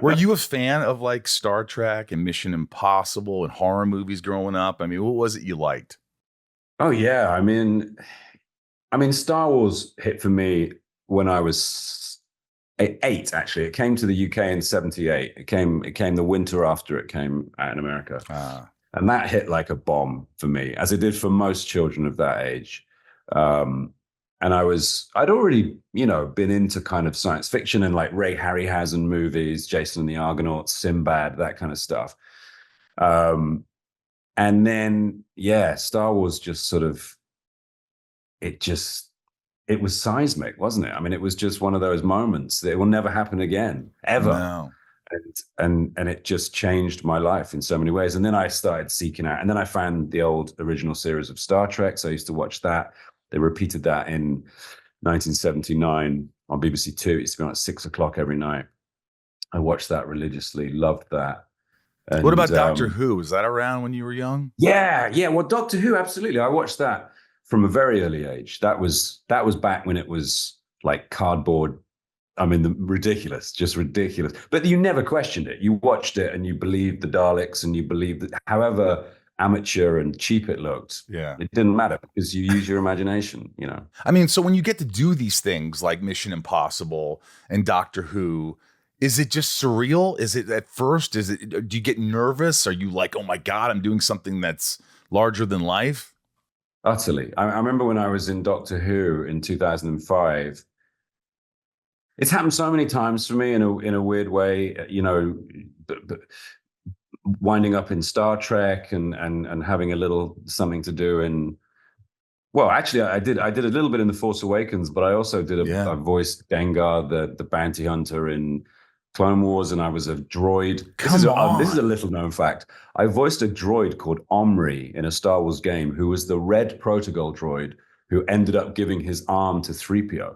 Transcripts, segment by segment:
Were you a fan of like Star Trek and Mission Impossible and horror movies growing up? I mean, what was it you liked? Oh yeah, I mean, Star Wars hit for me when I was eight. Actually, it came to the UK in '78. It came the winter after it came out in America, Uh, and that hit like a bomb for me, as it did for most children of that age. Um, and I'd already, been into kind of science fiction and like Ray Harryhausen movies, Jason and the Argonauts, Sinbad, that kind of stuff. Um, and then, yeah, Star Wars just sort of, it just, it was seismic, wasn't it? I mean, it was just one of those moments that it will never happen again, ever. no. And it just changed my life in so many ways. And then I started seeking out, and then I found the old original series of Star Trek. So I used to watch that. They repeated that in 1979 on BBC Two. It used to be on at 6 o'clock every night. I watched that religiously, loved that. What And about Doctor Who? Was that around when you were young? yeah, yeah. Well, Doctor Who, absolutely. I watched that from a very early age. That was back when it was like cardboard. I mean, just ridiculous. But you never questioned it. You watched it and you believed the Daleks and you believed that however amateur and cheap it looked, Yeah. it didn't matter because you use your imagination. I mean, so when you get to do these things like Mission Impossible and Doctor Who, is it just surreal? Is it at first? Do you get nervous? Are you like, oh my God, I'm doing something that's larger than life? Utterly. I remember when I was in Doctor Who in 2005. It's happened so many times for me in a weird way, but winding up in Star Trek and having a little something to do in. Well, actually, I did a little bit in The Force Awakens, but I also did Yeah. I voiced Dengar, the bounty hunter in Clone Wars, and I was a droid. Come This is a on. little known fact. I voiced a droid called Omri in a Star Wars game, who was the red protocol droid who ended up giving his arm to 3PO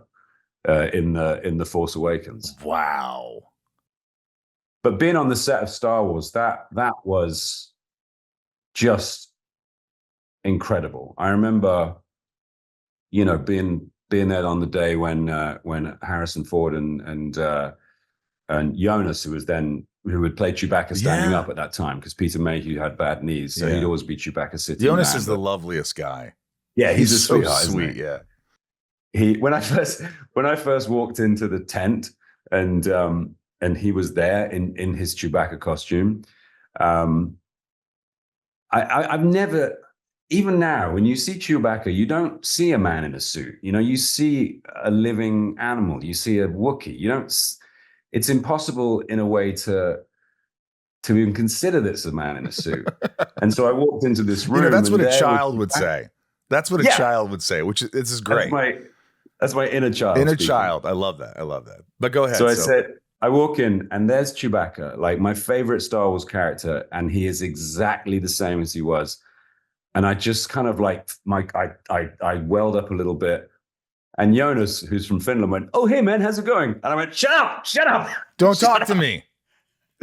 in the Force Awakens. Wow. But being on the set of Star Wars, that was just incredible. I remember, being there on the day when Harrison Ford and Jonas, who would play Chewbacca standing Yeah. up at that time, because Peter Mayhew had bad knees, so he'd Yeah. always be Chewbacca sitting Jonas down. is the But loveliest guy. yeah, he's He's a so sweetheart, isn't sweet. he? Yeah. He when I first walked into the tent and he was there in his Chewbacca costume. um I've never, even now, when you see Chewbacca, you don't see a man in a suit. You see a living animal. You see a Wookiee. You don't. It's impossible in a way to even consider this a man in a suit. And so I walked into this room, That's what and a there was child would say. That's what a yeah, child would say, which this is that's great. my inner child Inner speaking. child. I love that. I love that. But go So ahead. I So said, I walk in and there's Chewbacca, like my favorite Star Wars character, and he is exactly the same as he was. And I just kind of like I welled up a little bit. And Jonas, who's from Finland, went, "Oh, hey man, how's it going?" And I went, shut up, don't shut talk to up. me.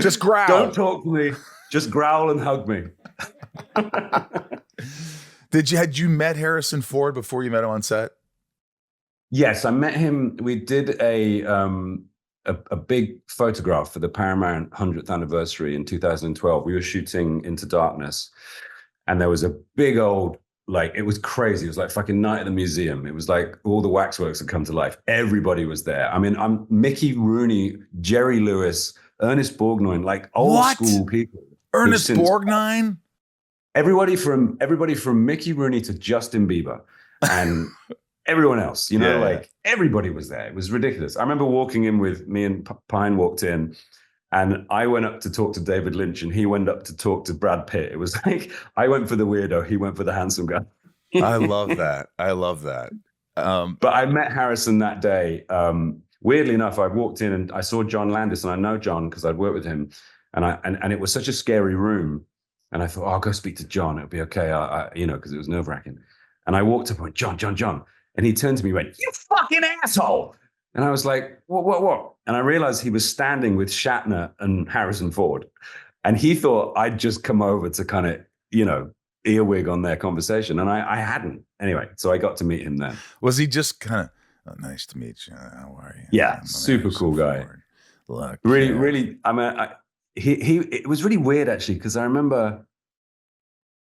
Just Don't growl. talk to me. Just growl and hug me. Had you met Harrison Ford before you met him on set? Yes, I met him. We did a big photograph for the Paramount 100th anniversary in 2012. We were shooting Into Darkness, and there was a big old, like, it was crazy. It was like fucking night at the museum. It was like all the waxworks had come to life. Everybody was there. I mean, I'm Mickey Rooney, Jerry Lewis, Ernest Borgnine, like old What? school people. Ernest Borgnine? Everybody from Mickey Rooney to Justin Bieber and everyone else, Yeah, yeah. like everybody was there. It was ridiculous. I remember walking in with me and Pine walked in, and I went up to talk to David Lynch and he went up to talk to Brad Pitt. It was like I went for the weirdo, he went for the handsome guy. I love that. I love that. But I met Harrison that day. Weirdly enough, I walked in and I saw John Landis, and I know John because I'd worked with him, and it was such a scary room. And I thought, oh, I'll go speak to John. It'll be okay. Because it was nerve wracking. And I walked up and went, John. And he turned to me and went, "You fucking asshole." And I was like, what? And I realized he was standing with Shatner and Harrison Ford. And he thought I'd just come over to kind of, earwig on their conversation. And I hadn't. Anyway, so I got to meet him then. Was he just kind of, oh, nice to meet you? How are you? Yeah, I'm super Harrison cool guy. Ford. Look, Really, really. I mean, it was really weird actually, because I remember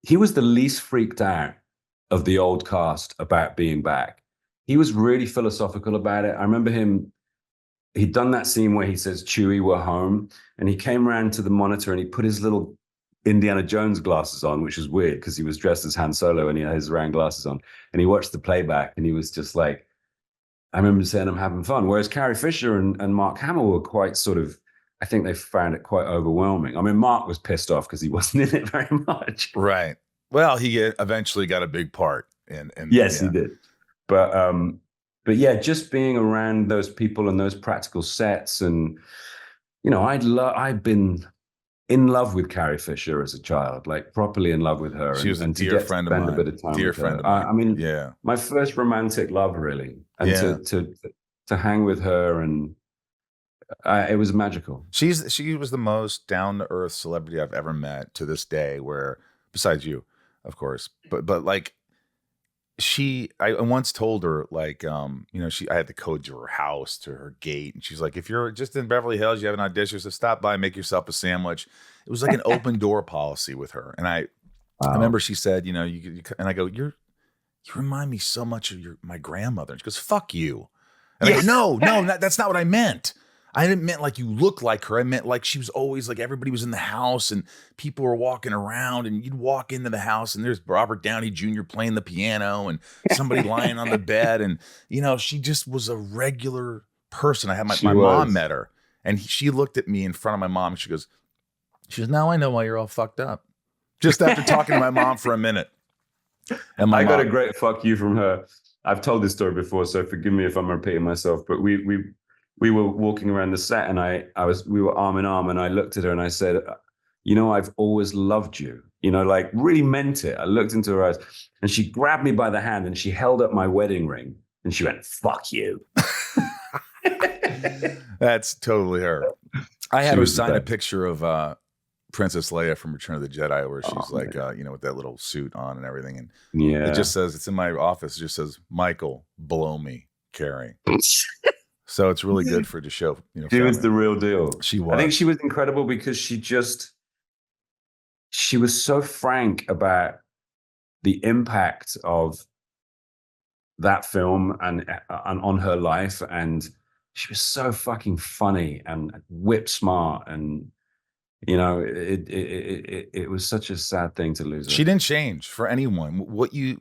he was the least freaked out of the old cast about being back. He was really philosophical about it. I remember he'd done that scene where he says, Chewie, we're home. And he came around to the monitor and he put his little Indiana Jones glasses on, which was weird because he was dressed as Han Solo and he had his round glasses on. And he watched the playback and he was just like, I remember saying, I'm having fun. Whereas Carrie Fisher and Mark Hamill were quite sort of, I think they found it quite overwhelming. I mean, Mark was pissed off because he wasn't in it very much. right. Well, he eventually got a big part. And Yes, yeah. he did. But yeah, just being around those people and those practical sets, and you know, I'd been in love with Carrie Fisher as a child, like properly in love with her. She was a and dear to get friend to of spend mine. a bit of time Dear with friend her. of mine. I mean, yeah. my first romantic love, really, and Yeah. to hang with her, and it was magical. She was the most down to earth celebrity I've ever met to this day. Where besides you, of course, but like I once told her like you know, I had the code to her house, to her gate, and she's like, if you're just in Beverly Hills, you have an audition, so stop by, make yourself a sandwich. It was like an open door policy with her, and I remember she said, you know, and I go, you remind me so much of my grandmother. And she goes, fuck you. And I go, no, that's not what I meant. I didn't mean like you look like her. I meant like she was always like, everybody was in the house and people were walking around, and you'd walk into the house and there's Robert Downey Jr. playing the piano and somebody lying on the bed. And, you know, she just was a regular person. I had my mom met her, and she looked at me in front of my mom and she goes, now I know why you're all fucked up. Just after talking to my mom for a minute. And I got a great fuck you from her. I've told this story before, so forgive me if I'm repeating myself, but we were walking around the set, and we were arm in arm, and I looked at her and I said, you know, I've always loved you, you know, like really meant it. I looked into her eyes, and she grabbed me by the hand and she held up my wedding ring and she went, fuck you. That's totally her. I had her sign a picture of Princess Leia from Return of the Jedi, where she's you know, with that little suit on and everything. And it just says, it's in my office. It just says, Michael, blow me, Carrie. So it's really good for to show, you know, she was the real deal. She was. I think she was incredible because she was so frank about the impact of that film and on her life, and she was so fucking funny and whip smart, and you know, it was such a sad thing to lose her. She didn't change for anyone. What you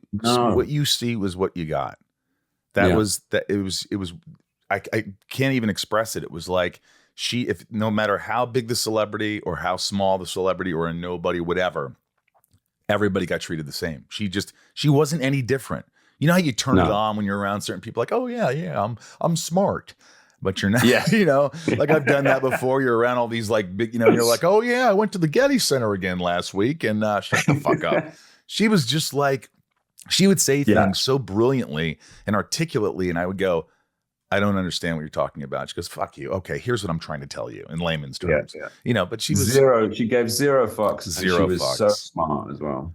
see was what you got. It was I can't even express it. It was like if no matter how big the celebrity or how small the celebrity or a nobody, whatever, everybody got treated the same. She wasn't any different. You know how you turn it on when you're around certain people, like, oh yeah, I'm smart, but you're not. Yeah. You know, like I've done that before. You're around all these like big, you know, you're like, oh yeah, I went to the Getty Center again last week, and shut the fuck up. She was just like, she would say things so brilliantly and articulately, and I would go, I don't understand what you're talking about. She goes, fuck you. Okay, here's what I'm trying to tell you in layman's terms. Yeah. You know, but she was she gave zero fucks. Zero fucks. She was so smart as well.